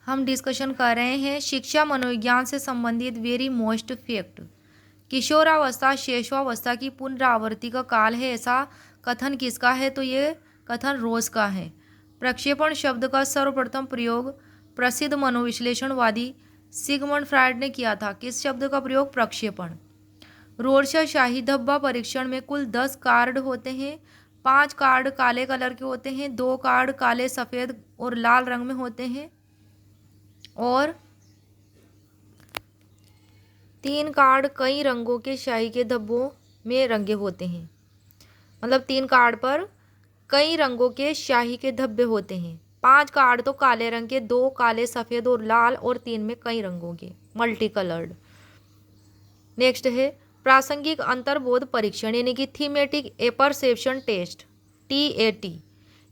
हम डिस्कशन कर रहे हैं शिक्षा मनोविज्ञान से संबंधित वेरी मोस्ट फैक्ट। किशोरावस्था शैशवावस्था की पुनरावृत्ति का काल है, ऐसा कथन किसका है? तो ये कथन रोज का है। प्रक्षेपण शब्द का सर्वप्रथम प्रयोग प्रसिद्ध मनोविश्लेषणवादी सिगमंड फ्रायड ने किया था। किस शब्द का प्रयोग? प्रक्षेपण। रोरशा शाही धब्बा परीक्षण में कुल 10 कार्ड होते हैं। 5 कार्ड काले कलर के होते हैं, 2 कार्ड काले, सफ़ेद और लाल रंग में होते हैं और 3 कार्ड कई रंगों के शाही के धब्बों में रंगे होते हैं। मतलब 3 कार्ड पर कई रंगों के शाही के धब्बे होते हैं। 5 कार्ड तो काले रंग के, 2 काले, सफ़ेद और लाल और 3 में कई रंगों के, मल्टी कलर्ड। नेक्स्ट है प्रासंगिक अंतर्बोध परीक्षण यानी कि थीमेटिक एपरसेप्शन टेस्ट, TAT।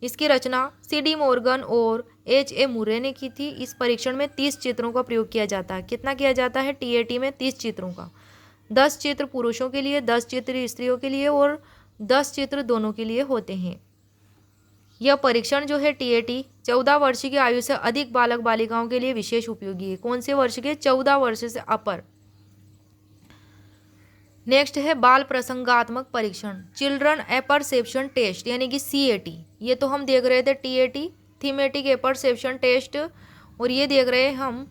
इसकी रचना CD मॉर्गन और HA मुरे ने की थी। इस परीक्षण में 30 चित्रों का प्रयोग किया जाता है। कितना किया जाता है? TAT में 30 चित्रों का। 10 चित्र पुरुषों के लिए, 10 चित्र स्त्रियों के लिए और 10 चित्र दोनों के लिए होते हैं। यह परीक्षण जो है TAT 14 वर्ष की आयु से अधिक बालक बालिकाओं के लिए विशेष उपयोगी है। कौन से वर्ष के? 14 वर्ष से अपर। नेक्स्ट है बाल प्रसंगात्मक परीक्षण, चिल्ड्रन एपरसेप्शन टेस्ट यानी कि CAT। ये तो हम देख रहे थे TAT थीमेटिक एपरसेप्शन टेस्ट, और ये देख रहे हैं हम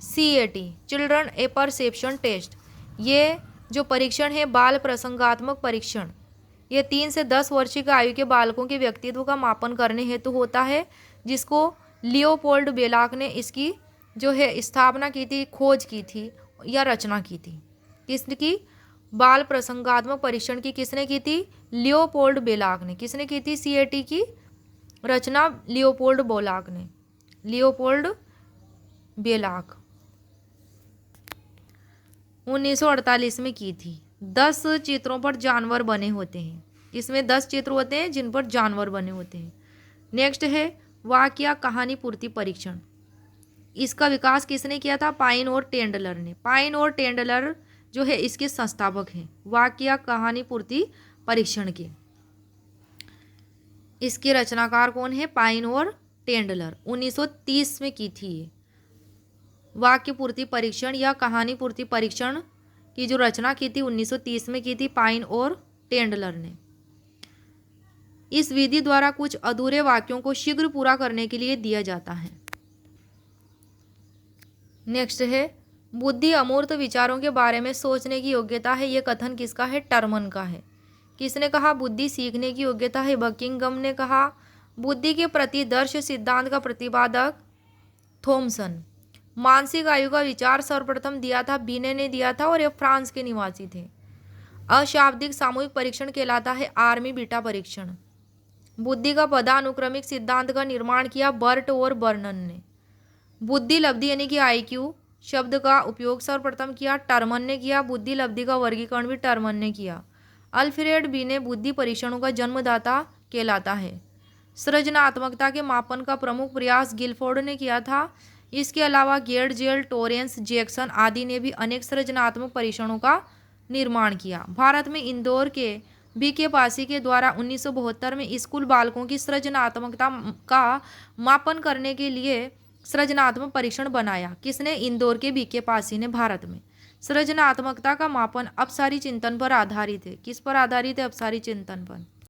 CAT चिल्ड्रन एपरसेप्शन टेस्ट। ये जो परीक्षण है बाल प्रसंगात्मक परीक्षण, ये 3 से 10 वर्ष की आयु के बालकों के व्यक्तित्व का मापन करने हेतु होता है, जिसको लियोपोल्ड बेलाक ने इसकी जो है स्थापना की थी, खोज की थी या रचना की थी। किसकी? बाल प्रसंगात्मक परीक्षण की किसने की थी? लियोपोल्ड बेलाक ने। किसने की थी? CAT की रचना लियोपोल्ड बेलाक ने, लियोपोल्ड बेलाक 1948 में की थी। 10 चित्रों पर जानवर बने होते हैं। इसमें 10 चित्र होते हैं जिन पर जानवर बने होते हैं। नेक्स्ट है वाक्य कहानी पूर्ति परीक्षण। इसका विकास किसने किया था? पाइन और टेंडलर ने। पाइन और टेंडलर जो है इसके संस्थापक हैं वाक्य कहानी पूर्ति परीक्षण के। इसके रचनाकार कौन है? पाइन और टेंडलर। 1930 में की थी ये वाक्य पूर्ति परीक्षण या कहानी पूर्ति परीक्षण की जो रचना की थी 1930 में की थी पाइन और टेंडलर ने। इस विधि द्वारा कुछ अधूरे वाक्यों को शीघ्र पूरा करने के लिए दिया जाता है। नेक्स्ट है बुद्धि अमूर्त विचारों के बारे में सोचने की योग्यता है। यह कथन किसका है? टर्मन का है। किसने कहा? बुद्धि सीखने की योग्यता है, बकिंगम ने कहा। बुद्धि के प्रतिदर्श सिद्धांत का प्रतिपादक थॉमसन। मानसिक आयु का विचार सर्वप्रथम दिया था बीने ने दिया था और ये फ्रांस के निवासी थे। अशाब्दिक सामूहिक परीक्षण कहलाता है आर्मी बीटा परीक्षण। बुद्धि का पदानुक्रमिक सिद्धांत का निर्माण किया बर्ट और बर्नन ने। बुद्धि लब्धि यानी कि IQ शब्द का उपयोग सर्वप्रथम किया टर्मन ने किया। बुद्धि लब्धि का वर्गीकरण भी टर्मन ने किया। अल्फ्रेड बी ने बुद्धि परीक्षणों का जन्मदाता कहलाता है। सृजनात्मकता के मापन का प्रमुख प्रयास गिलफोर्ड ने किया था। इसके अलावा गेर्डजेल, टोरेंस, जैक्सन आदि ने भी अनेक सृजनात्मक परीक्षणों का निर्माण किया। भारत में इंदौर के BK पासी के द्वारा 1972 में स्कूल बालकों की सृजनात्मकता का मापन करने के लिए सृजनात्मक परीक्षण बनाया। किसने? इंदौर के BK पासी ने। भारत में सृजनात्मकता का मापन अपसारी चिंतन पर आधारित है। किस पर आधारित है? अपसारी चिंतन पर।